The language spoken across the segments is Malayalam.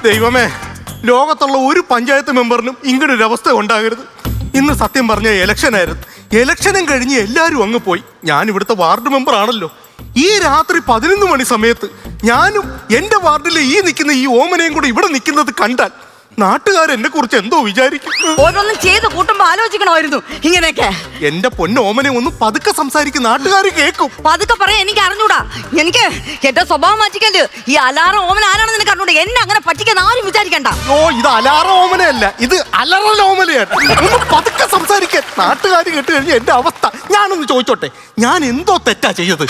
ദൈവമേ, ലോകത്തുള്ള ഒരു പഞ്ചായത്ത് മെമ്പറിനും ഇങ്ങനൊരു അവസ്ഥ ഉണ്ടാകരുത്. ഇന്ന് സത്യം പറഞ്ഞ ഇലക്ഷനായിരുന്നു. ഇലക്ഷനും കഴിഞ്ഞ് എല്ലാവരും അങ്ങ് പോയി. ഞാൻ ഇവിടുത്തെ വാർഡ് മെമ്പർ ആണല്ലോ. ഈ രാത്രി 11 മണി സമയത്ത് ഞാനും എൻ്റെ വാർഡിലെ ഈ നിൽക്കുന്ന ഈ ഓമനയും കൂടെ ഇവിടെ നിൽക്കുന്നത് കണ്ടാൽ നാട്ടുകാരെന്നെ കുറിച്ച് എന്തോ വിചാരിക്കും. ഓരോന്നും ചെയ്ത് കൂട്ടുമ്പോ ആലോചിക്കണമായിരുന്നു ഇങ്ങനെയൊക്കെ. എന്റെ പൊന്നോമനെ ഒന്ന് പതുക്കെ സംസാരിക്കും, നാട്ടുകാർ കേൾക്കും. പതുക്കെ പറയാൻ എനിക്ക് അറിഞ്ഞൂടാ. എനിക്ക് എന്റെ സ്വഭാവം മാറ്റിക്കല്. ഈ അലാറ ഓമന ആരാണെന്ന് നിനക്ക് അറിഞ്ഞൂടാ. എന്നെ അങ്ങനെ പറ്റിക്കാൻ ആരും വിചാരിക്കണ്ട. ഓ, ഇത് അലാറ ഓമനയല്ല, ഇത് അലറൽ ഓമനയാണ്. ഒന്ന് പതുക്കെ സംസാരിക്കാൻ. നാട്ടുകാർ കേട്ട് കഴിഞ്ഞ എന്റെ അവസ്ഥ ഞാനൊന്ന് ചോദിച്ചോട്ടെ, ഞാൻ എന്തോ തെറ്റാ ചെയ്തത്?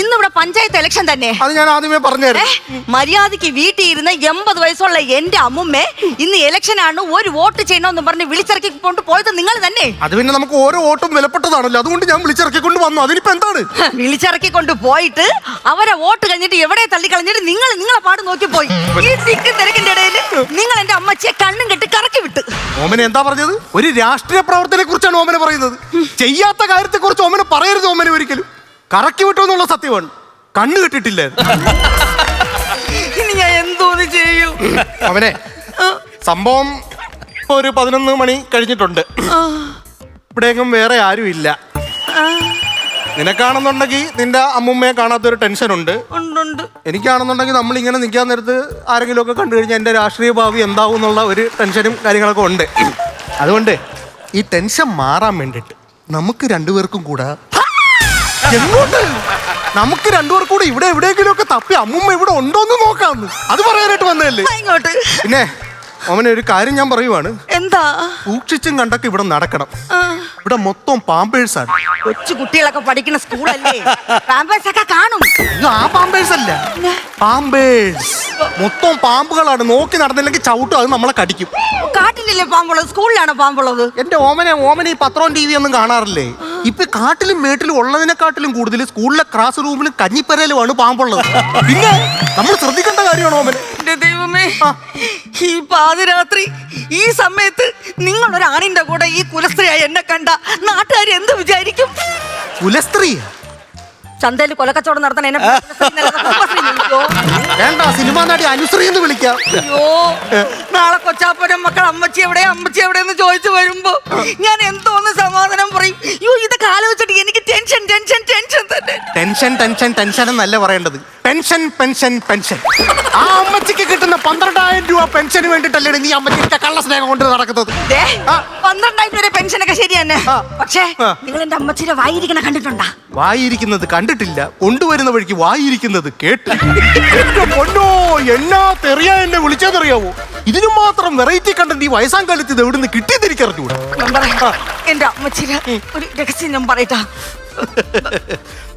ഇന്നിവിടെ പഞ്ചായത്ത് ഇലക്ഷൻ തന്നെ. അത് ഞാൻ ആദ്യമേ പറഞ്ഞായിരുന്നു. മര്യാദക്ക് വീട്ടിൽ ഇരുന്ന് 80 വയസ്സുള്ള എന്റെ അമ്മുമ്മേ ഇന്ന് ഇലക്ഷൻ ആണ്, ഒരു വോട്ട് ചെയ്യണമെന്ന് പറഞ്ഞ് വിളിച്ചിറക്കി കൊണ്ട് പോയത് നിങ്ങൾ തന്നെ. അത് പിന്നെ നമുക്ക് ഓരോ വോട്ടും വിലപ്പെട്ടതാണല്ലോ, അതുകൊണ്ട് ഞാൻ വിളിച്ചിറക്കിക്കൊണ്ട് വന്നു. അതിനിപ്പോ എന്താണ്? വിളിച്ചിറക്കിക്കൊണ്ട് പോയിട്ട് അവരെ വോട്ട് കഴിഞ്ഞിട്ട് എവിടെ തള്ളിക്കളഞ്ഞിട്ട് നിങ്ങളെ പാട് നോക്കി പോയി. ഈ തിക്കും തിരക്കിന്റെ ഇടയിൽ നിങ്ങൾ എന്റെ അമ്മച്ചിയെ കണ്ണും കെട്ടി കറക്കി വിട്ട്. ഓമന എന്താ പറഞ്ഞത്? ഒരു രാഷ്ട്രീയ പ്രവർത്തനെ കുറിച്ചാണ് ഓമന പറയുന്നത്. ചെയ്യാത്ത കാര്യത്തെ കുറിച്ച് ഓമന പറയരുത്. ഓമന ഒരിക്കലും കറക്കി വിട്ടു എന്നുള്ള സത്യമാണ്. കണ്ണു കെട്ടിട്ടില്ലേ? ഇനി ഞാൻ എന്തോന്ന് ചെയ്യൂ? അവനെ സംഭവം ഒരു 11 മണി കഴിഞ്ഞിട്ടുണ്ട്. ഇവിടെയെങ്കിലും വേറെ ആരും ഇല്ല. നിനക്കാണെന്നുണ്ടെങ്കിൽ നിന്റെ അമ്മുമ്മയെ കാണാത്തൊരു ടെൻഷനുണ്ട്. എനിക്കാണെന്നുണ്ടെങ്കിൽ നമ്മൾ ഇങ്ങനെ നിൽക്കാൻ നേരത്ത് ആരെങ്കിലും ഒക്കെ കണ്ടു കഴിഞ്ഞാൽ എൻ്റെ രാഷ്ട്രീയ ഭാവി എന്താവും എന്നുള്ള ഒരു ടെൻഷനും കാര്യങ്ങളൊക്കെ ഉണ്ട്. അതുകൊണ്ട് ഈ ടെൻഷൻ മാറാൻ വേണ്ടിയിട്ട് നമുക്ക് രണ്ടുപേർക്കും കൂടെ എങ്ങോട്ട് നമുക്ക് രണ്ടുപേർ കൂടെ ഇവിടെ എവിടെയെങ്കിലും ഒക്കെ തപ്പി അമ്മുമ്മ ഇവിടെ ഉണ്ടോന്ന് നോക്കാന്ന് അത് പറയാനായിട്ട് വന്നതല്ലേ. പിന്നെ അവനെ ഒരു കാര്യം ഞാൻ പറയുവാണ്. എന്താ? സൂക്ഷിച്ചും കണ്ടൊക്കെ ഇവിടെ നടക്കണം. ഇവിടെ മൊത്തം പാമ്പേഴ്സാണ്. കൊച്ചു കുട്ടികളൊക്കെ പഠിക്കുന്ന സ്കൂളല്ലേ, പാമ്പേഴ്സ് ഒക്കെ കാണും. ആ പാമ്പേഴ്സ് അല്ല, പാമ്പേഴ്സ് മൊത്തം പാമ്പുകളാണ്. നോക്കി നടന്നില്ലെങ്കിൽ ചവിട്ടും, അത് നമ്മളെ കടിക്കും. കാട്ടിലല്ലേ പാമ്പുള്ളത്, സ്കൂളിലാണോ പാമ്പുള്ളത്? എന്റെ ഓമന ഈ പത്രവും TV ഒന്നും കാണാറില്ലേ? ഇപ്പൊ കാട്ടിലും മേട്ടിലും ഉള്ളതിനെക്കാട്ടിലും കൂടുതൽ സ്കൂളിലെ ക്ലാസ് റൂമിലും കഞ്ഞിപ്പരയിലുമാണ് പാമ്പുള്ളത്. പിന്നെ നമ്മൾ ശ്രദ്ധിക്കേണ്ട കാര്യമാണ് ഓമന. എന്റെ ദൈവമേ, ഈ പാതിരാത്രി ഈ സമയത്ത് നിങ്ങൾ ഒരു ആണിന്റെ കൂടെ ഈ കുലസ്ത്രീയായി എന്നെ കണ്ട നാട്ടുകാർ എന്ത് വിചാരിക്കും? കുലസ്ത്രീ ചന്തയിൽ കൊലക്കച്ചവടം നടത്താൻ എന്നെ വേണ്ട, സിനിമാ നടി അനുശ്രീ എന്ന് വിളിക്കാം. അയ്യോ, നാളെ കൊച്ചാപ്പനും മക്കൾ അമ്മച്ചി എവിടെയെന്ന് ചോദിച്ചു വരുമ്പോ ഞാൻ എന്തോന്ന് സമാധാനം പറയും? അയ്യോ, ഇതൊക്കെ ആലോചിച്ചിട്ട് എനിക്ക് ടെൻഷൻ തന്നെ. ടെൻഷൻ എന്നല്ല പറയേണ്ടത്, പെൻഷൻ. ആ അമ്മച്ചിക്ക് കിട്ടുന്ന 12,000 രൂപ പെൻഷന് വേണ്ടിട്ടല്ലേ നീ അമ്മച്ചിന്റെ കള്ള സ്നേഹം കൊണ്ട് നടക്കുന്നത്? 12,000 രൂപ പെൻഷനൊക്കെ ശരി തന്നെ. പക്ഷേ നിങ്ങൾ എന്റെ അമ്മച്ചിയുടെ വായിരിക്കണ കണ്ടിട്ടുണ്ടാ? വായിരിക്കുന്നത് കണ്ടിട്ടില്ല, കൊണ്ടുവരുന്ന വഴിക്ക് വായിരിക്കുന്നത് കേട്ട്. പൊന്നോ, എന്നാ തെറിയാ എന്നെ വിളിച്ചതെന്നറിയാവോ? ഇതിനു മാത്രം വെറൈറ്റി കണ്ടന്റ് ഈ വയസ്സാം കാലത്ത് ഇത് എവിടുന്ന് കിട്ടിയെന്ന് എനിക്കറിഞ്ഞൂടാ. എന്റെ അമ്മച്ചിയുടെ ഒരു രഹസ്യം ഞാൻ പറയട്ടാ.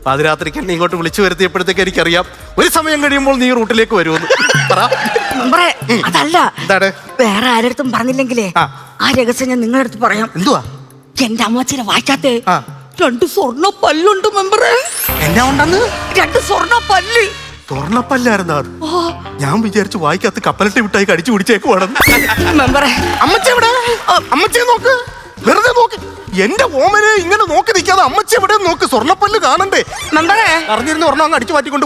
പാതിരാത്രിക്ക് എന്നെ ഇങ്ങോട്ട് വിളിച്ചു വരുത്തിയപ്പോഴത്തേക്ക് എനിക്കറിയാം ഒരു സമയം കഴിയുമ്പോൾ നീ റൂട്ടിലേക്ക് വരുമെന്ന്. അതല്ല, വേറെ ആരടുത്തും പറഞ്ഞില്ലെങ്കിലേ ആ രഹസ്യം ഞാൻ നിങ്ങളുടെ അടുത്ത് പറയാം. എന്തുവാ? എന്റെ അമ്മച്ചിയുടെ വായിക്കാത്തെ 2 സ്വർണ്ണ പല്ലുണ്ട് മെമ്പറെ. എന്നാ ഉണ്ടെന്ന്? 2 സ്വർണ്ണ പല്ല്. സ്വർണ്ണപ്പല്ലായിരുന്നു അത്. ഞാൻ വിചാരിച്ചു വായിക്കകത്ത് കപ്പലട്ടി വിട്ടായി കടിച്ചു പിടിച്ചേക്കുവാണെന്ന്. മെമ്പറെ, അമ്മച്ചി എവിടെ? അമ്മച്ചിയെ നോക്ക്, വെറുതെ നോക്ക്. എന്റെ ഓമനെ ഇങ്ങനെ നോക്കി നിൽക്കാതെ അമ്മച്ചി എവിടെ നോക്ക്. സ്വർണ്ണപ്പല്ല് കാണണ്ടേ? മെമ്പറെ, അറിഞ്ഞിരുന്ന ഒരെണ്ണം അങ്ങ് അടിച്ചു മാറ്റിക്കൊണ്ട്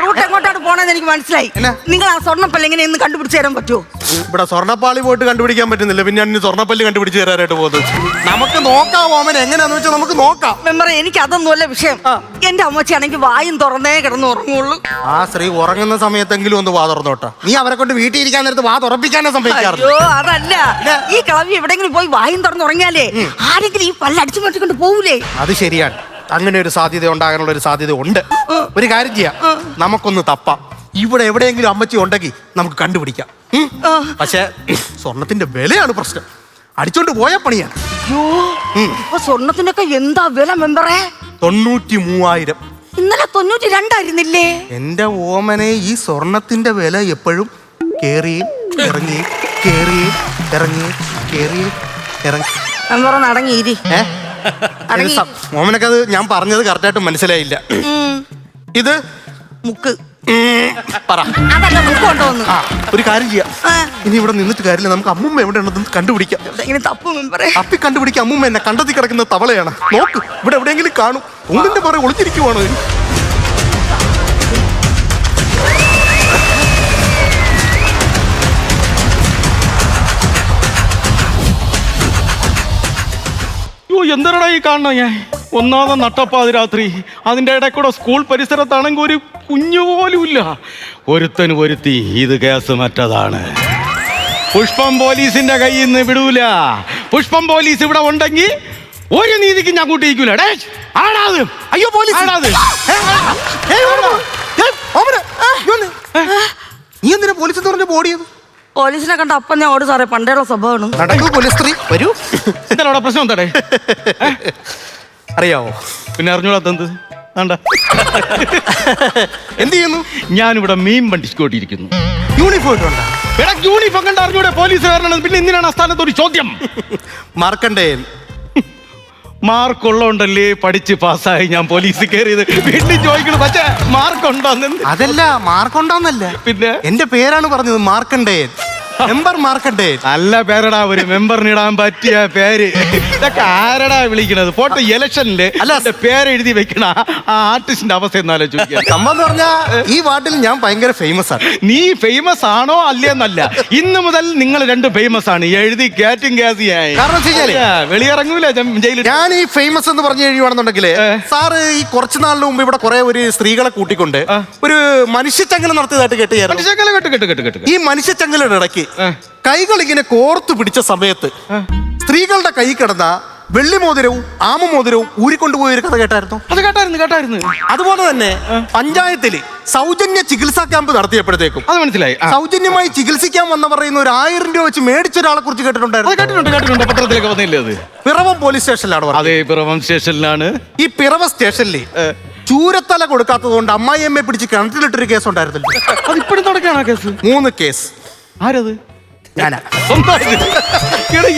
റൂട്ട് എങ്ങോട്ടാണ് പോണെന്ന് എനിക്ക് മനസ്സിലായി. നിങ്ങൾ ആ സ്വർണ്ണപ്പല്ല് എങ്ങനെ ഇന്ന് കണ്ടുപിടിച്ച് തരാൻ പറ്റുമോ? ഇവിടെ സ്വർണ്ണപ്പാളി പോയിട്ട് കണ്ടുപിടിക്കാൻ പറ്റുന്നില്ല, പിന്നെ ഞാൻ സ്വർണ്ണപ്പല്ല് കണ്ടുപിടിച്ച് തരാനായിട്ട് പോകുന്നത്. നമുക്ക് നോക്കാം ഓമന, എങ്ങനെയാന്ന് വെച്ചാൽ നമുക്ക് നോക്കാം. മെമ്പറെ, എനിക്ക് അതൊന്നുമല്ല വിഷയം. എന്റെ അമ്മച്ചിയാണെങ്കിൽ വായും തുറന്നേ കിടന്ന് ഉറങ്ങുള്ളൂ. ആ സ്ത്രീ ഉറങ്ങുന്ന സമയത്തെങ്കിലും ഒന്ന് വാ തുറന്നോട്ടാ. നീ അവരെ കൊണ്ട് വീട്ടിൽ ഇരിക്കാൻ നേരത്ത് വാ തുറപ്പിക്കാനേ സംഭവിക്കാറില്ല. അയ്യോ, അതല്ല, ഈ കളവി എവിടെങ്കിലും പോയി വായും തുറന്നുറങ്ങിയാലേ ആരെങ്കിലും ഈ പല്ല് അടിച്ചു മാറ്റിക്കൊണ്ട് പോവൂലേ? അത് ശരിയാണ്, അങ്ങനെ ഒരു സാധ്യത ഉണ്ടാകാനുള്ള ഒരു സാധ്യത ഉണ്ട്. ഒരു കാര്യം ചെയ്യാം, നമുക്കൊന്ന് തപ്പാം. ഇവിടെ എവിടെയെങ്കിലും അമ്മച്ചി ഉണ്ടെങ്കിൽ നമുക്ക് കണ്ടുപിടിക്കാം. പക്ഷെ സ്വർണത്തിന്റെ വിലയാണ് പ്രശ്നം. അടിച്ചോണ്ട് പോയ പണിയാണ്. സ്വർണത്തിനൊക്കെ എന്താ വില മെമ്പറെ? 93,000. ഇന്നലെ 92 ആയിരുന്നില്ലേ? എന്റെ ഓമനെ, ഈ സ്വർണത്തിന്റെ വില എപ്പോഴും കേറിയും ഇറങ്ങിയും കേറിയും ഇറങ്ങിയും കേറിയും ഇറങ്ങി. അടങ്ങിയിരി. ഓമനക്കത് ഞാൻ പറഞ്ഞത് കറക്റ്റായിട്ട് മനസ്സിലായില്ല. ഇത് മുക്ക് പറ. കൊണ്ടുവന്നു. ഒരു കാര്യം ചെയ്യാം, ഇനി ഇവിടെ നിന്നിട്ട് കാര്യമില്ല, നമുക്ക് അമ്മുമ്മ എവിടെ ഉണ്ടെന്ന് കണ്ടുപിടിക്കാം. തപ്പി കണ്ടുപിടിക്കാം. അമ്മുമ്മ എന്നെ കണ്ടെത്തി കിടക്കുന്ന തവളയാണ്. നോക്ക്, ഇവിടെ എവിടെയെങ്കിലും കാണും. ഒന്നിന്റെ പുറകെ ഒളിച്ചിരിക്കുവാണോ? എന്തരടാ ഈ കാണണം ഞാൻ? ഒന്നാമത് നട്ടപ്പാതിരാത്രി, അതിൻ്റെ ഇടയിൽ കൂടെ സ്കൂൾ പരിസരത്താണെങ്കിൽ ഒരു കുഞ്ഞു പോലും ഇല്ല. ഒരുത്തന് ഒരുത്തി ഇത് കേസ് മറ്റതാണ്. പുഷ്പം പോലീസിന്റെ കയ്യിൽ നിന്ന് വിടൂല. പുഷ്പം പോലീസ് ഇവിടെ ഉണ്ടെങ്കിൽ ഒരു നീതിക്ക് ഞാൻ കൂട്ടിയിരിക്കൂല. ആടാത്, അയ്യോ പോലീസ്, ആടാത്. നീ എന്തിനാ പോലീസ് എന്ന് പറഞ്ഞ ബോഡിയത്? പോലീസിനെ കണ്ട അപ്പം ഞാൻ ഓട് സാറേ, പണ്ടേയുള്ള സ്വഭാവമാണ്. നടക്കൂ പോലീസ് സ്ത്രീ, വരൂ. എന്താ അവിടെ പ്രശ്നം എന്താടേ? അറിയാവോ? പിന്നെ അറിഞ്ഞൂടാത്തെന്ത്? വേണ്ട. എന്ത് ചെയ്യുന്നു? ഞാനിവിടെ മീൻ വണ്ടിക്കോട്ടിയിരിക്കുന്നു. യൂണിഫോം ഇട്ടുണ്ടോ? യൂണിഫോം കണ്ട അറിഞ്ഞൂടെ പോലീസുകാരനാണ്? പിന്നെ എന്തിനാണ് ആ സ്ഥാനത്ത് ഒരു ചോദ്യം? മാർക്കണ്ടേയൻ. മാർക്കുള്ളോണ്ടല്ലേ പഠിച്ച് പാസ്സായി ഞാൻ പോലീസിൽ കയറിയത്. വീട്ടിൽ ചോദിക്കണം, പക്ഷേ മാർക്കുണ്ടോന്ന്. അതല്ല, മാർക്കുണ്ടോന്നല്ല, പിന്നെ എന്റെ പേരാണ് പറഞ്ഞത്, മാർക്കണ്ടേയൻ. മെമ്പർ മാർക്കണ്ടേയൻ. നല്ല പേരടാ, ഒരു മെമ്പറിനിടാൻ പറ്റിയ പേര്. ഇതൊക്കെ ആരടാ വിളിക്കണത്? പോട്ടെ, ഇലക്ഷനില് അല്ല, പേരെഴുതി വെക്കണ ആ ആർട്ടിസ്റ്റിന്റെ അവസ്ഥ എന്നാലും ചോദിക്കാം. സംഭവം എന്ന് പറഞ്ഞാ ഈ വാർഡിൽ ഞാൻ ഭയങ്കര ഫേമസ് ആണ്. നീ ഫേമസ് ആണോ അല്ലേന്നല്ല, ഇന്ന് മുതൽ നിങ്ങൾ രണ്ടും ഫേമസ് ആണ്. എഴുതി കാറ്റും കാസിയായി. വെളിയിറങ്ങൂല ജയിലിൽ. ഞാൻ ഈ ഫേമസ് എന്ന് പറഞ്ഞു കഴിയുവാണെന്നുണ്ടെങ്കിൽ സാറ് ഈ കുറച്ചു നാളിന് മുമ്പ് ഇവിടെ കുറെ ഒരു സ്ത്രീകളെ കൂട്ടിക്കൊണ്ട് ഒരു മനുഷ്യച്ചങ്ങല നടത്തിയതായിട്ട് കേട്ടുകയായിരുന്നു. ഈ മനുഷ്യച്ചങ്ങലയുടെ ഇടയ്ക്ക് കൈകൾ ഇങ്ങനെ കോർത്തു പിടിച്ച സമയത്ത് സ്ത്രീകളുടെ കൈ കിടന്ന വെള്ളിമോതിരവും ആമമോതിരവും ഊരിക്കൊണ്ടുപോയ ഒരു കഥ കേട്ടായിരുന്നു. അത് കേട്ടായിരുന്നു. അതുപോലെ തന്നെ പഞ്ചായത്തിൽ സൗജന്യ ചികിത്സാ ക്യാമ്പ് നടത്തിയപ്പോഴത്തേക്കും അത് മനസ്സിലായി. സൗജന്യമായി ചികിത്സിക്കാൻ വന്ന പറയുന്ന ഒരു 1000 രൂപ വെച്ച് മേടിച്ച ഒരാളെ കുറിച്ച് കേട്ടിട്ടുണ്ടായിരുന്നു. കേട്ടിട്ടുണ്ട്, പത്രത്തിലൊക്കെ വന്നില്ലേ അത്? പിറവം പോലീസ് സ്റ്റേഷനിലാണ്. അതെ, പിറവം സ്റ്റേഷനിലാണ്. ഈ പിറവം സ്റ്റേഷനിൽ ചൂരത്തല കൊടുക്കാത്തത് കൊണ്ട് അമ്മായിയമ്മയെ പിടിച്ച് കിണറ്റിലിട്ടൊരു കേസ് ഉണ്ടായിരുന്നില്ല. അത് ഇപ്പോഴും തുടക്കാണ് കേസ്. 3 കേസ്. ആരത്? ഞാനാ.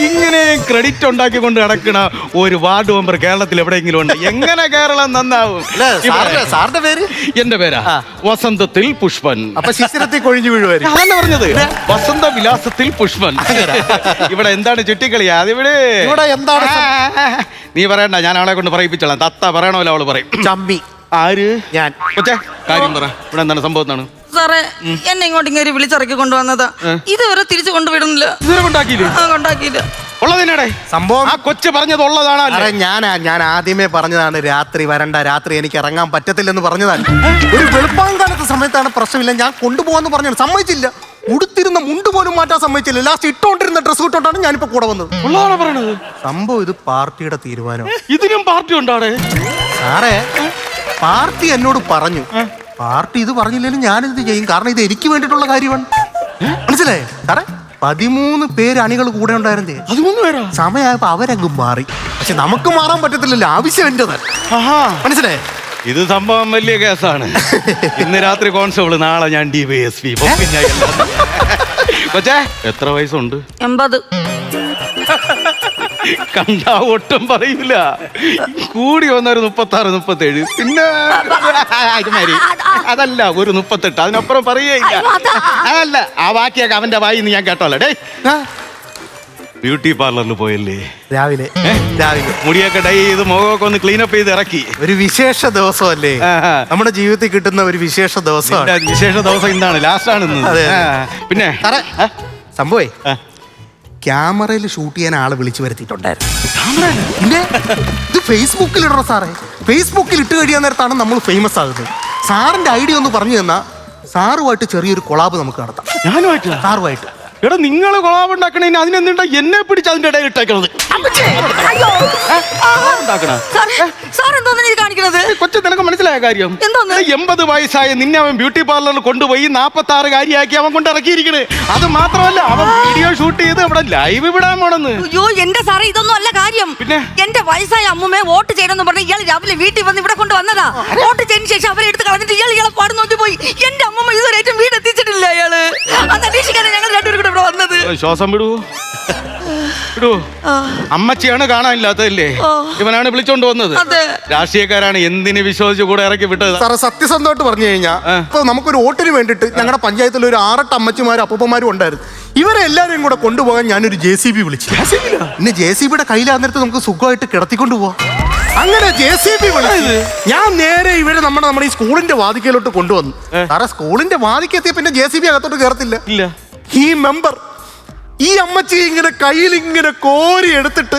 ഇങ്ങനെ ക്രെഡിറ്റ് ഉണ്ടാക്കിക്കൊണ്ട് നടക്കണ ഒരു വാർഡ് മെമ്പർ കേരളത്തിൽ എവിടെയെങ്കിലും ഉണ്ട്? എങ്ങനെ കേരളം നന്നാവും? സാറിന്റെ പേര്? എന്റെ പേരാ വസന്തത്തിൽ പുഷ്പൻ. അപ്പൊ ശിശിരത്തിൽ കൊഴിഞ്ഞു വീഴുവായിരുന്നു. അതല്ല പറഞ്ഞത്, വസന്ത വിലാസത്തിൽ പുഷ്പൻ. ഇവിടെ എന്താണ് ചുറ്റിക്കളി? അതിവിടെ ഇവിടെ എന്താണ്? നീ പറയണ്ട, ഞാൻ അവളെ കൊണ്ട് പറയിപ്പിച്ചോളാം. തത്ത പറയണമല്ലോ അവള് പറയും. ചമ്മി. ആര്? ഞാൻ. കൊച്ചേ, കാര്യം പറ. ഇവിടെ എന്താണ് സംഭവം? എന്താണ് സാറേ, എന്നെ ഇങ്ങോട്ട് ഇങ്ങനെ വിളിച്ചിറക്കി കൊണ്ടുവന്നതാ. ഇതുവരെ തിരിച്ചു കൊണ്ടുവിടുന്നില്ല. ഇതുവരെ കൊണ്ടാക്കിയില്ല. ഉള്ളതിനടെ സംഭവം ആ കൊച്ചു പറഞ്ഞത് ഉള്ളതാണ്. ഞാൻ ആദ്യമേ പറഞ്ഞതാണ്, രാത്രി വരണ്ട, രാത്രി എനിക്ക് ഇറങ്ങാൻ പറ്റത്തില്ലെന്ന് പറഞ്ഞതാണ്. ഒരു വെളുപ്പാങ്കാലത്തെ സമയത്താണ് പ്രശ്നമില്ല, ഞാൻ കൊണ്ടുപോകാന്ന് പറഞ്ഞത്. സമ്മതിച്ചില്ല. ഉടുത്തിരുന്ന മുണ്ട് പോലും മാറ്റാൻ സമ്മതിച്ചില്ല. ലാസ്റ്റ് ഇട്ടോണ്ടിരുന്ന ഡ്രസ് ഇട്ടോണ്ടാണ് ഞാനിപ്പോ കൂടെ വന്നത്. ഉള്ളതാണ് പറയണത്. സംഭവം ഇത് പാർട്ടിയുടെ തീരുമാനം. ഇതിനും പാർട്ടി ഉണ്ടാടെ? സാറേ, പാർട്ടി എന്നോട് പറഞ്ഞു, പാർട്ടി ഇത് പറഞ്ഞില്ലെങ്കിലും ഞാനിത് ചെയ്യും, കാരണം ഇത് എനിക്ക് വേണ്ടിയിട്ടുള്ള കാര്യമാണ്. മനസ്സിലായേ സാറേ? 13 പേര് അണികൾ കൂടെ ഉണ്ടായിരുന്നേ. 13 പേരാ? സമയമായപ്പോ അവരങ്ങ് മാറി. പക്ഷെ നമുക്ക് മാറാൻ പറ്റത്തില്ലല്ലോ, ആവശ്യം എന്റേത്. മനസ്സിലായേ? ഇത് സംഭവം വലിയ കേസാണ്. ഇന്ന് രാത്രി കോൺസ്റ്റബിൾ, നാളെ ഞാൻ DYSP. കൊച്ചേ, എത്ര വയസ്സുണ്ട്? 80. കണ്ടാ ഒട്ടും പറയൂല. കൂടി വന്നൊരു 36, 37. പിന്നെ അതല്ല, ഒരു 38. അതിനപ്പുറം പറയേയില്ല. അതല്ല, ആ ബാക്കിയൊക്കെ അവന്റെ വായിന്ന് ഞാൻ കേട്ടോല്ലേ. ഡേ, ബ്യൂട്ടി പാർലറിൽ പോയല്ലേ രാവിലെ? മുടിയൊക്കെ ഡൈ ചെയ്ത് മുഖമൊക്കെ ഒന്ന് ക്ലീനപ്പ് ചെയ്ത് ഇറക്കി. ഒരു വിശേഷ ദിവസമല്ലേ നമ്മുടെ ജീവിതത്തിൽ കിട്ടുന്ന ഒരു വിശേഷ ദിവസം. വിശേഷ ദിവസം ഇന്നാണ്, ലാസ്റ്റ് ആണ് ഇന്ന്. പിന്നെ സംഭവേ, ക്യാമറയിൽ ഷൂട്ട് ചെയ്യാൻ ആളെ വിളിച്ചു വരുത്തിയിട്ടുണ്ടായിരുന്നു. പിന്നെ ഇത് ഫേസ്ബുക്കിൽ ഇടണം സാറേ. ഫേസ്ബുക്കിൽ ഇട്ട് കഴിയാൻ നേരത്താണ് നമ്മൾ ഫേമസ് ആകുന്നത്. സാറിന്റെ ഐഡിയ ഒന്ന് പറഞ്ഞു തന്നാ സാറുമായിട്ട് ചെറിയൊരു കൊളാബ് നമുക്ക് നടത്താം. ഞാനുമായിട്ട്? സാറുമായിട്ട്. എടാ, നിങ്ങൾ കൊളാബ് ഉണ്ടാക്കണേന് അതിനെന്താ എന്നെ പിടിച്ച് അതിന്റെ ഇടയിൽ ഇട്ടേക്കണത്? കൊച്ചു, നിനക്ക് മനസ്സിലായ കാര്യം? 80 വയസ്സായ നിന്നെ അവൻ ബ്യൂട്ടി പാർലറിൽ കൊണ്ടുപോയി 46 കാര്യമാക്കി അവൻ കൊണ്ട് ഇറക്കിയിരിക്കണ്. അത് മാത്രമല്ല, അവൻ വീഡിയോ ഷൂട്ട് ചെയ്ത് ഇവിടെ ലൈവ് വിടാൻ പോണെന്ന്. അയ്യോ എന്റെ സാറേ, ഇതൊന്നും അല്ല കാര്യം. പിന്നെ എന്റെ വയസ്സായ അമ്മൂമ്മയെ വോട്ട് ചെയ്യണമെന്ന് പറഞ്ഞ് ഇയാൾ രാവിലെ വീട്ടിൽ വന്ന് ഇവിടെ കൊണ്ട് വന്നതാ. വോട്ട് ചെയ്തതിന് ശേഷം അവരെ എടുത്ത് കളഞ്ഞിട്ട് ഇയാളെ പാട് നോക്കി പോയി. എന്റെ അമ്മൂമ്മ ഇതുവരെ വീട് എത്തിച്ചിട്ടില്ല. അയാള് അത് അന്വേഷിക്കാനാണ് ഞങ്ങൾ രണ്ടുപേരും കൂടെ ഇവിടെ വന്നത്. ശ്വാസം വിടുവോ? അമ്മച്ചിയാണ് കാണാനില്ലാത്തതല്ലേ? ഇവനാണ് വിളിച്ചോണ്ട് വന്നത്. രാഷ്ട്രീയക്കാരാണ് എന്തിന് വിശ്വസിച്ച് കൂടെ ഇറക്കി വിട്ടത്? സാറേ, സത്യസന്ധമായിട്ട് പറഞ്ഞു കഴിഞ്ഞാൽ ഇപ്പൊ നമുക്കൊരു വോട്ടിന് വേണ്ടിട്ട് ഞങ്ങളുടെ പഞ്ചായത്തിൽ ഒരു 6-8 അമ്മച്ചിമാരും അപ്പൂപ്പന്മാരും ഉണ്ടായിരുന്നു. ഇവരെ എല്ലാവരെയും കൂടെ കൊണ്ടുപോകാൻ ഞാനൊരു JCB വിളിച്ചു. പിന്നെ JCBയുടെ കയ്യിലാന്നിടത്ത് നമുക്ക് സുഖമായിട്ട് കിടത്തിക്കൊണ്ട് പോവാം. അങ്ങനെ JCB വിളിച്ചത് ഞാൻ നേരെ ഇവരെ നമ്മുടെ ഈ സ്കൂളിന്റെ വാതിക്കലോട്ട് കൊണ്ടുവന്നു. സാറേ, സ്കൂളിന്റെ വാതിക്കെത്തിയ പിന്നെ JCB അകത്തോട്ട് കയറത്തില്ല. ഈ മെമ്പർ ഈ അമ്മച്ചി ഇങ്ങനെ കയ്യിൽ ഇങ്ങനെ കോരി എടുത്തിട്ട്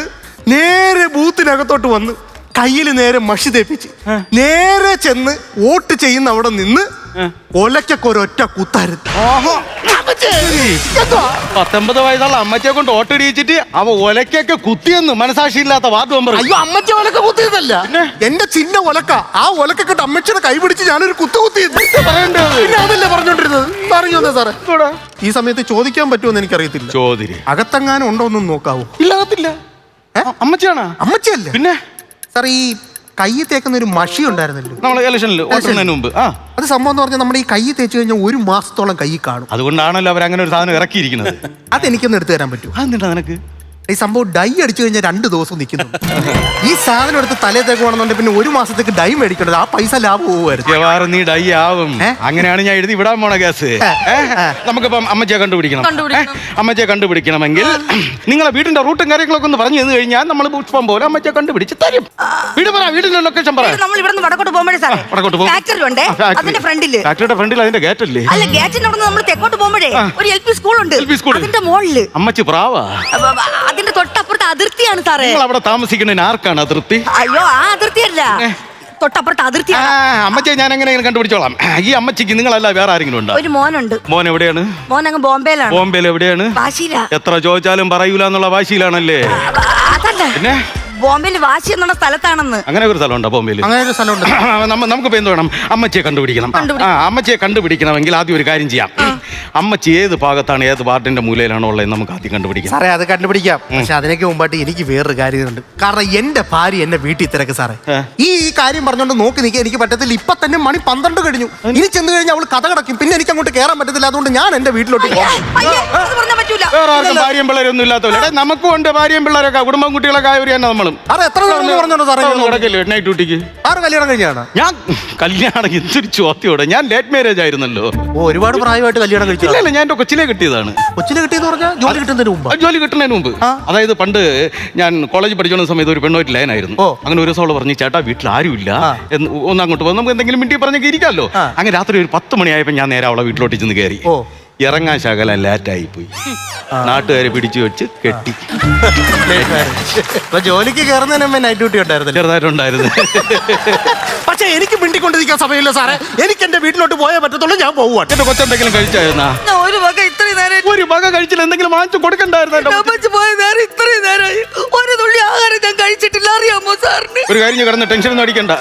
നേരെ ബൂത്തിനകത്തോട്ട് വന്ന് കയ്യിൽ നേരെ മഷി തേപ്പിച്ച് നേരെ ചെന്ന് വോട്ട് ചെയ്യുന്ന അവിടെ നിന്ന് ഒലക്കൊക്കെ ഒരൊറ്റ കുത്തായിരുന്നു. 19 വയസ്സുള്ള അമ്മച്ചിയെ കൊണ്ട് ഓട്ടിടിച്ചിട്ട് അവ ഒലക്കൊക്കെ കുത്തിയെന്ന് മനസാക്ഷിയില്ലാത്ത വാർഡ് മെമ്പർ. അയ്യോ, അമ്മച്ചി ഒലക്ക കുത്തിയതല്ല, എന്റെ ചിന്ന ഒലക്ക. ആ ഒലക്കൊക്കെ അമ്മച്ചിയുടെ കൈ പിടിച്ച് ഞാനൊരു കുത്തിയത്. പിന്നെ അതല്ലേ പറഞ്ഞോണ്ടിരുന്നത്. പറഞ്ഞോ സാറേ, ഈ സമയത്ത് ചോദിക്കാൻ പറ്റുമെന്ന് എനിക്കറിയത്തില്ല. ചോദ്യം അകത്തെങ്ങാനും ഉണ്ടോ ഒന്നും നോക്കാവോ? ഇല്ലാകത്തില്ല. അമ്മച്ചിയാണോ? അമ്മച്ചിയല്ല. പിന്നെ സാർ, ഈ കൈ തേക്കുന്ന ഒരു മഷി ഉണ്ടായിരുന്നല്ലോ നമ്മളെ ഇലക്ഷനിൽ വോട്ടുന്നതിന് മുമ്പ്. അത് സംഭവം എന്ന് പറഞ്ഞാൽ നമ്മുടെ ഈ കൈ തേച്ച് കഴിഞ്ഞാൽ 1 മാസത്തോളം കൈ കാണും. അതുകൊണ്ടാണല്ലോ അവർ അങ്ങനെ ഒരു സാധനം ഇറക്കിയിരിക്കുന്നത്. അതെനിക്കൊന്ന് എടുത്തു തരാൻ പറ്റുമോ? അതെന്താ നിനക്ക്? ഈ സംഭവം ഡൈ അടിച്ചു കഴിഞ്ഞാൽ 2 ദിവസം നിൽക്കുന്നു. ഈ സാധനം എടുത്ത് തലേ തേക്കുവാണെന്നുണ്ടെങ്കിൽ പിന്നെ 1 മാസത്തേക്ക് ഡൈ മേടിക്കേണ്ടത്. ആ പൈസ ലാഭം പോവുമായിരുന്നു. നീ ഡൈ ആവും. അങ്ങനെയാണ് ഞാൻ എഴുതി വിടാൻ പോണ കേസ്. നമുക്കിപ്പം അമ്മച്ചിയെ കണ്ടുപിടിക്കണം. അമ്മച്ചിയെ കണ്ടുപിടിക്കണമെങ്കിൽ നിങ്ങളെ വീടിന്റെ റൂട്ടും കാര്യങ്ങളൊക്കെ ഒന്ന് പറഞ്ഞു തന്നു കഴിഞ്ഞാൽ നമ്മൾ പുഷ്പം പോലെ അമ്മച്ചിയെ കണ്ടുപിടിച്ച് തരും. വീട് പറ, വീടിന്റെ ലൊക്കേഷൻ പറ. നമ്മൾ ഇവിടെ വടക്കോട്ട് പോകുമ്പോഴേ സാറേ, വടക്കോട്ട് പോകും. അതിന്റെ ഫ്രണ്ടില്, ഫാക്ടറിയുടെ ഫ്രണ്ടിൽ അതിന്റെ ഗേറ്റ് അല്ലേ? അല്ല, ഗേറ്റിന്റെ അവിടെ നമ്മൾ തെക്കോട്ട് പോകുമ്പോഴേ ഒരു LP സ്കൂളുണ്ട്. അതിന്റെ മുകളില് അമ്മച്ചി പ്രാവാ. അതിന്റെ തൊട്ടപ്പുറത്ത് അതിർത്തിയാണ് സാറേ. നിങ്ങൾ അവിടെ താമസിക്കുന്നതിന് ആർക്കാണ് അതിർത്തി? അയ്യോ, ആ അതിർത്തിയല്ല, തൊട്ടപ്പുറത്ത് അതിർത്തിയാണ്. അമ്മച്ചിയെ ഞാൻ എങ്ങനെയെങ്കിലും കണ്ടുപിടിച്ചോളാം. ഈ അമ്മച്ചിക്ക് നിങ്ങളല്ല വേറെ ആരെങ്കിലും ഉണ്ടോ? ഒരു മോനുണ്ട്. മോൻ എവിടെയാണ്? മോൻ അങ്ങ് ബോംബെയിലാണ്. ബോംബെയിൽ എവിടെയാണ്? വാശിയില. എത്ര ചോദിച്ചാലും പറയൂല എന്നുള്ള വാശിയിലാണല്ലേ? അതല്ല, പിന്നെ ബോംബെയിൽ വാശി എന്നുള്ള സ്ഥലത്താണെന്ന്. അങ്ങനെ ഒരു സ്ഥലമുണ്ടോ ബോംബെയിൽ? അങ്ങനെ ഒരു സ്ഥലമുണ്ട്. നമുക്കിപ്പോ എന്ത് വേണം? അമ്മച്ചിയെ കണ്ടുപിടിക്കണം. അമ്മച്ചിയെ കണ്ടുപിടിക്കണമെങ്കിൽ ആദ്യം ഒരു കാര്യം ചെയ്യാം. അമ്മച്ചി ഏത് ഭാഗത്താണ്, ഏത് വാർഡിന്റെ മൂലയിലാണോ ഉള്ളത് നമുക്ക് ആദ്യം കണ്ടുപിടിക്കാം. സാറേ, അത് കണ്ടുപിടിക്കാം. പക്ഷെ അതിനൊക്കെ മുമ്പായിട്ട് എനിക്ക് വേറൊരു കാര്യമുണ്ട്. കാരണം എന്റെ ഭാര്യ എന്നെ വീട്ടിൽ തിരക്ക് സാറേ. ഈ കാര്യം പറഞ്ഞോണ്ട് നോക്കി നിൽക്കാൻ എനിക്ക് പറ്റത്തില്ല. ഇപ്പൊ തന്നെ മണി 12 കഴിഞ്ഞു. ഇനി ചെന്ന് കഴിഞ്ഞാൽ അവൾ കഥ കിടക്കും. പിന്നെ എനിക്ക് അങ്ങോട്ട് കയറാൻ പറ്റത്തില്ല. അതുകൊണ്ട് ഞാൻ എന്റെ വീട്ടിലോട്ട് വേറെ ആർക്കും ഭാര്യയും പിള്ളേരൊന്നും ഇല്ലാത്തവരുടെ നമുക്കും ഉണ്ട്. ഭാര്യയും പിള്ളേരൊക്കെ കുടുംബം കുട്ടികളൊക്കെ ആയവർ തന്നെ നമ്മളും. നൈറ്റ് ഡ്യൂട്ടിക്ക് കല്യാണം കഴിഞ്ഞാണ്. ഞാൻ കല്യാണം എന്തൊരു ചോദ്യോടെ. ഞാൻ ലേറ്റ് മാരേജ് ആയിരുന്നല്ലോ. ഒരുപാട് പ്രായമായിട്ട് കല്യാണം കഴിച്ചു? ഇല്ല, ഞാൻ എന്റെ കൊച്ചിലെ കിട്ടിയതാണ്. കൊച്ചിലെ കിട്ടിയെന്ന് പറഞ്ഞാൽ ജോലി കിട്ടുന്നതിന് മുമ്പ്? ജോലി കിട്ടുന്നതിന് മുമ്പ്. അതായത് പണ്ട് ഞാൻ കോളേജ് പഠിക്കുന്ന സമയത്ത് ഒരു പെണ്ണോയിട്ട് ലൈനായിരുന്നു. അങ്ങനെ ഒരു ദിവസം അവള് പറഞ്ഞു, ചേട്ടാ വീട്ടിൽ ആരുമില്ല, ഒന്ന് അങ്ങോട്ട് പോകും, നമുക്ക് എന്തെങ്കിലും മിണ്ടി പറഞ്ഞൊക്കെ ഇരിക്കാമല്ലോ. അങ്ങനെ രാത്രി ഒരു 10 മണിയായപ്പോൾ ഞാൻ നേരെ അവളെ വീട്ടിലോട്ട് ചെന്ന് കയറി. ഇറങ്ങാൻ ശകലം ലേറ്റായി പോയി. നാട്ടുകാരെ പിടിച്ചു വെച്ച് കെട്ടി. ജോലിക്ക് കയറുന്നതിന് നൈറ്റ് ഡ്യൂട്ടി ഉണ്ടായിരുന്നു? ചെറുതായിട്ടുണ്ടായിരുന്നു. പക്ഷെ എനിക്ക് മിണ്ടിക്കൊണ്ടിരിക്കാൻ സമയമില്ല സാറേ. എനിക്ക് എന്റെ വീട്ടിലോട്ട് പോയാൽ പറ്റത്തുള്ളൂ. ഞാൻ പോവാ. എന്റെ കൊച്ചെന്തെങ്കിലും കഴിച്ചായിരുന്നാ? ഒരു വക ഇത്രയും നേരം ഒരു വക കഴിച്ചില്ല, എന്തെങ്കിലും വാങ്ങിച്ചു കൊടുക്കണ്ടായിരുന്നു. ഇത്രയും നേരമായി ഒരു തുള്ളി ആഹാരം ഞാൻ കഴിച്ചിട്ടില്ല, അറിയാമോ സാറിന്? ഒരു കാര്യം കിടന്ന് ടെൻഷനൊന്നും അടിക്കണ്ട.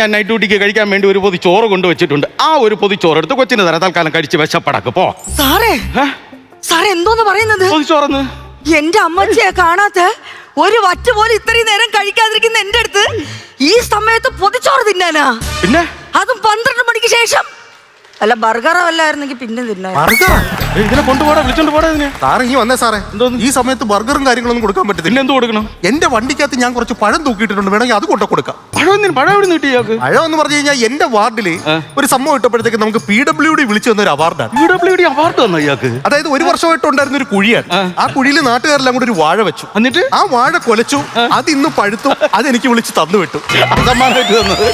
ഞാൻ നൈറ്റ് ഡ്യൂട്ടിക്ക് കഴിക്കാൻ വേണ്ടി ഒരു പൊതി ചോറ് കൊണ്ടുവച്ചിട്ടുണ്ട്. ആ ഒരു പൊതി ചോറ് എടുത്ത് കൊച്ചിന് തരാം. തൽക്കാലം കഴിച്ച് വിശപ്പടക്ക് പോ. സാറേ എന്തോന്ന് പറയുന്നത്? ചോറന്ന് എന്റെ അമ്മച്ചിയെ കാണാത്ത ഒരു വറ്റ പോലും ഇത്രയും നേരം കഴിക്കാതിരിക്കുന്ന എന്റെ അടുത്ത് ഈ സമയത്ത് പൊതിച്ചോറ് തിന്നാനാ? പിന്നെ അതും 12 മണിക്ക് ശേഷം. അല്ല, ബർഗറോ അല്ലായിരുന്നെങ്കിൽ പിന്നെ തിന്നാ. ഇതിനെ കൊണ്ടുപോടാ, വിളിച്ചോണ്ട് പോടാ ഇതിനെ. സാറ് ഇനി വന്നേ സാറേ. ഈ സമയത്ത് ബർഗറും കാര്യങ്ങളൊന്നും കൊടുക്കാൻ പറ്റത്തില്ല. എന്ത് കൊടുക്കണം? എന്റെ വണ്ടിക്കകത്ത് ഞാൻ കുറച്ച് പഴം തൂക്കിയിട്ടുണ്ട്. വേണമെങ്കിൽ അത് കൊണ്ടു കൊടുക്കാം. പഴം എവിടെ നിന്ന് കിട്ടിയാക്ക്? പഴം എന്ന് പറഞ്ഞു കഴിഞ്ഞാൽ എന്റെ വാർഡില് ഒരു സംഭവം ഇട്ടപ്പോഴത്തേക്ക് നമുക്ക് PWD വിളിച്ചു തന്ന ഒരു അവാർഡാണ്. PWD അവാർഡ് തന്നോ ഇയാൾക്ക്? അതായത് 1 വർഷമായിട്ട് ഉണ്ടായിരുന്ന ഒരു കുഴിയാണ്. ആ കുഴിയിൽ നാട്ടുകാരെല്ലാം കൂടി ഒരു വാഴ വെച്ചു. എന്നിട്ട് ആ വാഴ കൊലച്ചു. അത് ഇന്ന് പഴുത്തു. അതെനിക്ക് വിളിച്ച് തന്നു വിട്ടു.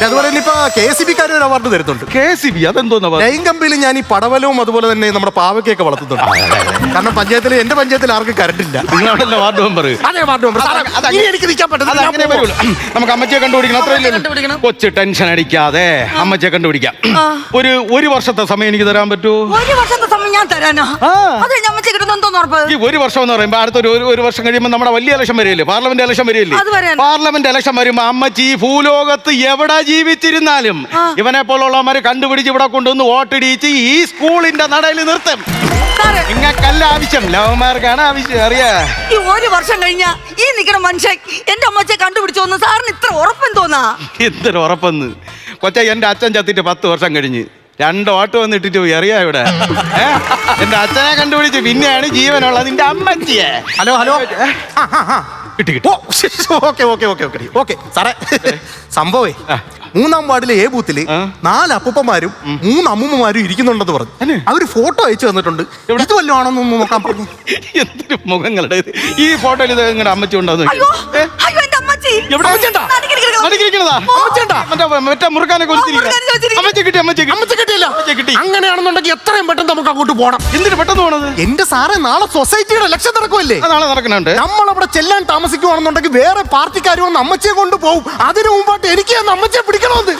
അതുപോലെ തന്നെ ഇപ്പൊ KCB-ക്കാർ ഒരു അവാർഡ് തരുന്നുണ്ട്. KCB അതെന്തോന്നാ? ലൈൻ കമ്പിയിൽ ഞാൻ ഈ പടവലവും അതുപോലെ തന്നെ നമ്മുടെ പാവയ്ക്കൊക്കെ വളർത്തുന്നുണ്ട്. കാരണം എന്റെ പഞ്ചായത്തിൽ ആർക്കും കറണ്ട് ഇല്ല. നിങ്ങളാണല്ലോ വാർഡ് മെമ്പർ. അതെ, വാർഡ് മെമ്പർ. എനിക്ക് നിൽക്കാൻ പറ്റില്ല. നമുക്ക് അമ്മച്ചിയെ കണ്ടുപിടിക്കണം. അത്രയില്ല. കൊച്ചു ടെൻഷൻ അടിക്കാതെ അമ്മച്ചിയെ കണ്ടുപിടിക്കാം. ഒരു വർഷത്തെ സമയം എനിക്ക് തരാൻ പറ്റുമോ? 1 വർഷത്തെ സമയം ഞാൻ തരാനാ? ഈ 1 വർഷം എന്ന് പറയുമ്പോ അടുത്ത ഒരു വർഷം കഴിയുമ്പോൾ നമ്മുടെ വലിയ ഇലക്ഷൻ വരികയല്ലേ? പാർലമെന്റ് ഇലക്ഷൻ വരികയല്ലേ? പാർലമെന്റ് ഇലക്ഷൻ വരുമ്പോ അമ്മച്ചി ഈ ഭൂലോകത്ത് എവിടെ ജീവിച്ചിരുന്നാലും ഇവനെ പോലുള്ളവന്മാര് കണ്ടുപിടിച്ച് ഇവിടെ കൊണ്ടുവന്ന് വോട്ടിടിച്ച് ഈ സ്കൂളിന്റെ നടയിൽ നിർത്തും. നിങ്ങൾക്കല്ല ആവശ്യം, ലവന്മാർക്കാണ് ആവശ്യം. അറിയാ, ഈ 1 വർഷം കഴിഞ്ഞ ഈ നിൽക്കുന്ന മനുഷ്യൻ എന്റെ അമ്മച്ചെ കണ്ടുപിടിച്ചോന്ന് സാറിന് ഇത്ര ഉറപ്പെന്തോന്നാ? എന്തൊരു ഉറപ്പെന്ന് കൊച്ച. എന്റെ അച്ഛൻ ചത്തിട്ട് 10 വർഷം കഴിഞ്ഞ് 2 ഓട്ടോ വന്നിട്ടിട്ട് പോയി. അറിയാ ഇവിടെ എന്റെ അച്ഛനെ കണ്ടുപിടിച്ച് പിന്നെയാണ് ജീവനുള്ളത് നിന്റെ അമ്മച്ചിയെ. ഹലോ ഓക്കെ സാറേ. സംഭവേ 3-ാം വാർഡിലെ A ബൂത്തില് 4 അപ്പൂപ്പന്മാരും 3 അമ്മൂമ്മമാരും ഇരിക്കുന്നുണ്ടെന്ന് പറഞ്ഞു. അവര് ഫോട്ടോ അയച്ചു തന്നിട്ടുണ്ട്. ഇത് വല്ലതും ആണോന്ന് നോക്കാൻ പറഞ്ഞു. എന്തൊരു മുഖങ്ങളുടെ ഈ ഫോട്ടോയിൽ ഇത് നിങ്ങളുടെ അമ്മച്ചി ഉണ്ടോന്ന്? നടുക്കിരിക്കണതാ മറ്റേ മുറുക്കാനെ അമ്മച്ചി കിട്ടി അമ്മച്ചി കിട്ടിയില്ല. കിട്ടി. അങ്ങനെയാണെന്നുണ്ടെങ്കിൽ എത്രയും പെട്ടെന്ന് നമുക്ക് അങ്ങോട്ട് പോകണം. എന്തിനു പെട്ടെന്ന് പോണത്? എന്റെ സാറേ നാളെ സൊസൈറ്റിയുടെ ഇലക്ഷൻ നടക്കുമല്ലേ? നാളെ നടക്കുന്നുണ്ട്. നമ്മളവിടെ ചെല്ലാൻ താമസിക്കുവാണെന്നുണ്ടെങ്കിൽ വേറെ പാർട്ടിക്കാർ വന്ന് അമ്മച്ചിയെ കൊണ്ട് പോകും. അതിനു മുമ്പായിട്ട് എനിക്ക് അമ്മച്ചിയെ പിടിക്കണമെന്ന്.